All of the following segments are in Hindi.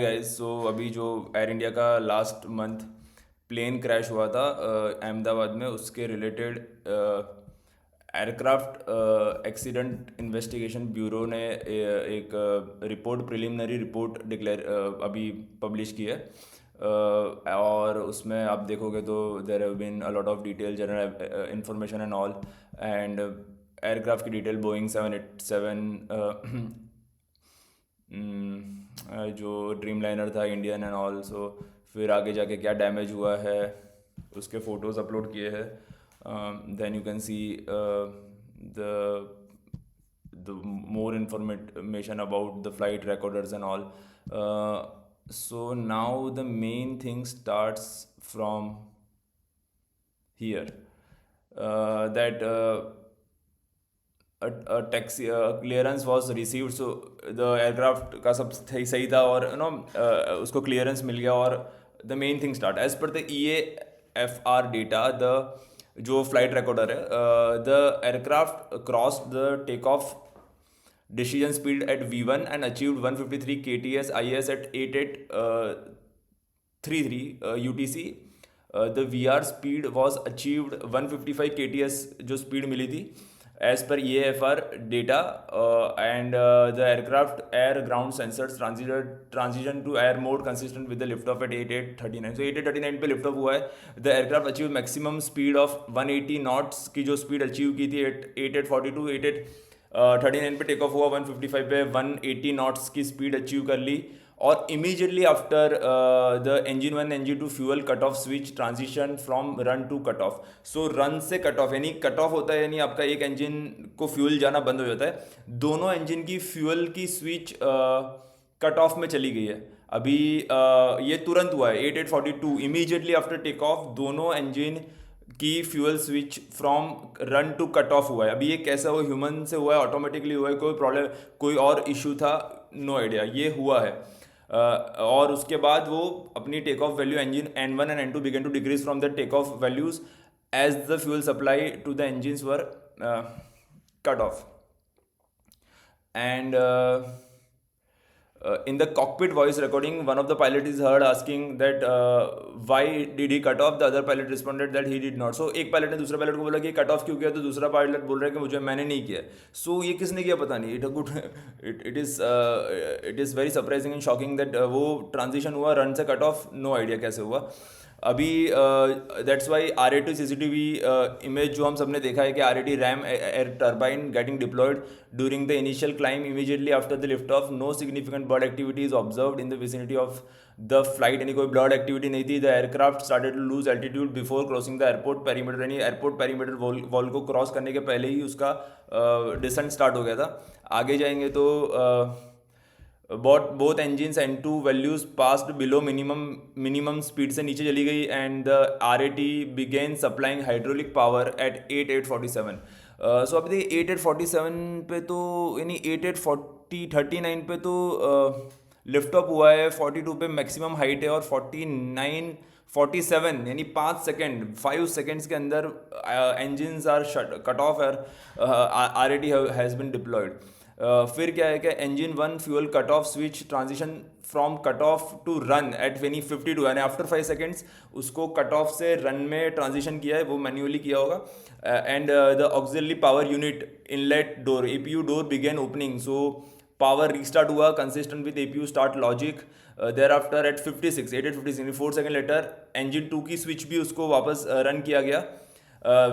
गाइस, सो अभी जो एयर इंडिया का लास्ट मंथ प्लेन क्रैश हुआ था अहमदाबाद में, उसके related aircraft accident investigation bureau ने एक रिपोर्ट, प्रिलिमिनरी रिपोर्ट डिक्लेयर अभी पब्लिश की है। और उसमें आप देखोगे तो there have been a lot of detail general information and all, and aircraft की डिटेल बोइंग 787 जो ड्रीम लाइनर था इंडियन एंड ऑल। सो फिर आगे जाके क्या डैमेज हुआ है उसके फ़ोटोज़ अपलोड किए हैं। Then you can see the more information about the flight recorders and all. So now the main thing starts from here, that a taxi clearance was received. So the aircraft का सब सही सही था, और उसको clearance मिल गया। और the main thing start as per the EAFR data, the जो flight recorder है, the aircraft crossed the takeoff decision speed at V1 and achieved 153 kts IS at 8833 UTC. The VR speed was achieved 155 kts जो speed मिली थी as per EAFR data, and the aircraft air ground sensors transition to air mode consistent with the liftoff at 8839. So 8839 पे लिफ्ट ऑफ हुआ है। The aircraft achieved maximum speed of 180 knots की जो speed achieve की थी 8842, 3839 पे टेक ऑफ हुआ, 155 पे 180 नॉट्स की स्पीड अचीव कर ली। और immediately after the engine 1 engine 2 fuel cut off switch transition from run to cut off. So run से कट ऑफ, यानी कट ऑफ होता है, यानी आपका एक इंजन को फ्यूल जाना बंद हो जाता है, दोनों इंजन की फ्यूल की स्विच कट ऑफ में चली गई है। अभी ये तुरंत हुआ है 8842, इमीजिएटली आफ्टर टेक ऑफ दोनों इंजन की fuel switch from run to cut off हुआ है। अभी ये कैसा हुआ, ह्यूमन से हुआ है, ऑटोमेटिकली हुआ है, कोई प्रॉब्लम, कोई और इशू था, नो आइडिया, ये हुआ है। और उसके बाद वो अपनी take off value, engine N1 and N2 began to decrease from the take off values as the fuel supply to the engines were cut off. And in the cockpit voice recording, one of the pilot is heard asking that why did he cut off. The other pilot responded that he did not. So एक पायलट ने दूसरे पायलट को बोला कि कट ऑफ क्यों किया, तो दूसरा पायलट बोल रहा है कि मुझे, मैंने नहीं किया। सो ये किसने किया पता नहीं। It is very surprising and shocking that वो ट्रांजिशन हुआ रन से कट ऑफ, नो आइडिया कैसे हुआ। अभी that's why RAT CCTV image जो हम सबने देखा है कि RAT RAM air turbine getting deployed during the initial climb immediately after the lift off. No significant bird activity is observed in the vicinity of the flight, यानी कोई ब्लड एक्टिविटी नहीं थी। The aircraft started to lose altitude before crossing the airport perimeter, यानी एयरपोर्ट पेरीमीटर वॉल को क्रॉस करने के पहले ही उसका डिसेंट स्टार्ट हो गया था। आगे जाएंगे तो both engines N2 values passed below minimum speed से नीचे चली गई, and the RAT began supplying hydraulic power at 8847. सो अभी देखिए 8847 पे तो, यानी 8839 पे तो लिफ्ट अप हुआ है, 42 पे मैक्सिमम हाइट है, और 49 47 यानी 5 सेकेंड्स के अंदर engines are cut off, RAT has been deployed. फिर क्या है कि engine 1 fuel cut off switch transition from cut off to run at 52, यानी आफ्टर 5 सेकेंड्स उसको कट ऑफ से रन में ट्रांजिशन किया है, वो मैन्युअली किया होगा। And the auxiliary power unit inlet door APU door begin opening, so power restart हुआ consistent with APU start logic. Thereafter at 8856 4 second letter engine 2 की स्विच भी उसको वापस रन किया गया।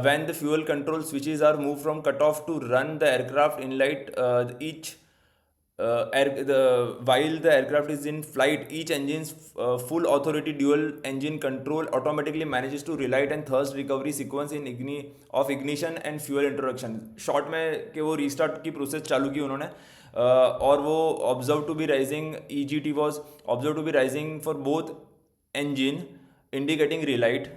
When the fuel control switches are moved from cutoff to run the aircraft in light, while the aircraft is in flight, each engine's full authority dual engine control automatically manages to relight and thrust recovery sequence in of ignition and fuel introduction. Short में कि वो रीस्टार्ट की प्रोसेस चालू की उन्होंने, और वो observe to be rising, EGT was observed to be rising for both engine indicating relight.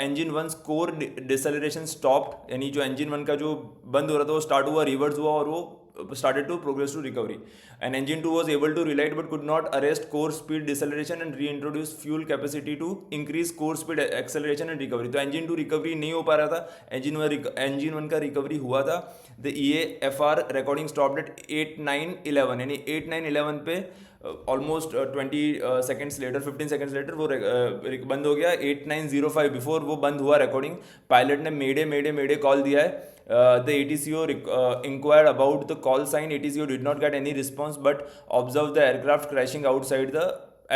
engine 1 core deceleration stopped, यानी जो engine 1 का जो बंद हो रहा था वो स्टार्ट हुआ, रिवर्स हुआ, और वो started to progress to recovery. And engine 2 was able to relight but could not arrest core speed deceleration and reintroduce fuel capacity to increase core speed acceleration and recovery. तो engine 2 recovery नहीं हो पा रहा था, engine 1 का recovery हुआ था। The EAFR recording stopped at 8911, यानी 8911 पे almost 20 seconds later, 15 seconds later वो बंद हो गया. 8905 बिफोर वो बंद हुआ रिकॉर्डिंग, पायलट ने मेडे मेडे मेडे कॉल दिया है. The ATCO inquired about the call sign. ATCO did not get any response but observed the aircraft crashing outside the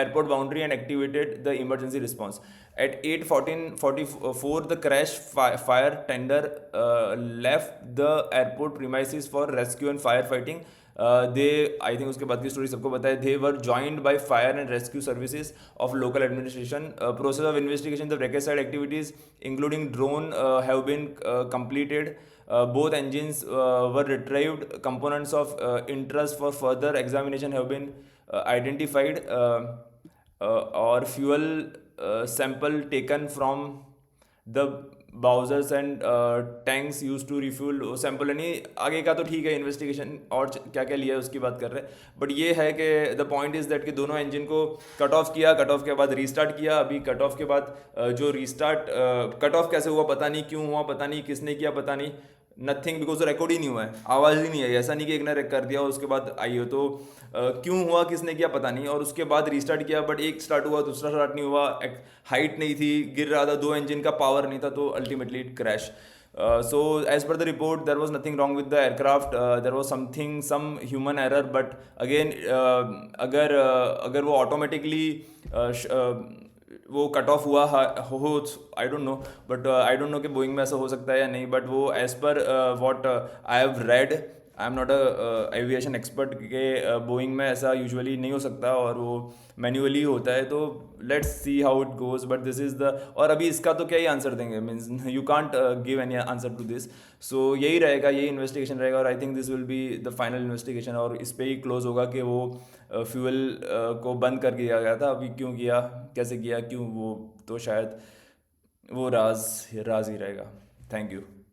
airport boundary and activated the emergency response. At 8:44, the crash fire tender left the airport premises for rescue and firefighting. They, I think उसके बाद की स्टोरी सबको पता है. They were joined by fire and rescue services of local administration. Process of investigation, the wreckage site activities including drone have been completed. Both engines were retrieved. Components of interest for further examination have been identified. Or fuel sample taken from the Bowsers and tanks used to refuel sample. यानी आगे का तो ठीक है, इन्वेस्टिगेशन और क्या क्या लिया है उसकी बात कर रहे हैं. बट ये है कि द पॉइंट इज़ दैट कि दोनों इंजन को कट ऑफ किया, कट ऑफ के बाद रीस्टार्ट किया. अभी कट ऑफ के बाद जो रीस्टार्ट कट ऑफ कैसे हुआ पता नहीं, क्यों हुआ पता नहीं, किसने किया पता नहीं, नथिंग, बिकॉज रिकॉर्ड ही नहीं हुआ है, आवाज़ ही नहीं आई. ऐसा नहीं कि एक ने कर दिया और उसके बाद आई हो. तो क्यों हुआ, किसने किया पता नहीं. और उसके बाद रीस्टार्ट किया बट एक स्टार्ट हुआ, दूसरा स्टार्ट नहीं हुआ, हाइट नहीं थी, गिर रहा था, दो इंजन का पावर नहीं था, तो ultimately it crash. So as per the report, there was nothing wrong with the aircraft. There was some human error. But again, अगर वो ऑटोमेटिकली वो कट ऑफ हुआ हो, I don't know. But I don't know कि बोइंग में ऐसा हो सकता है या नहीं. बट वो एज पर what I have read, I am not a aviation expert, के बोइंग में ऐसा यूजुअली नहीं हो सकता और वो मैन्युअली होता है. तो let's see how it goes. But this is the, और अभी इसका तो क्या ही आंसर देंगे, means you can't give any answer to this. So यही रहेगा, यही इन्वेस्टिगेशन रहेगा. और I think this will be the final investigation और इस पर ही क्लोज होगा कि वो फ्यूल को बंद कर दिया गया था. अभी क्यों किया, कैसे किया, क्यों, वो तो शायद वो राज ही रहेगा. Thank you.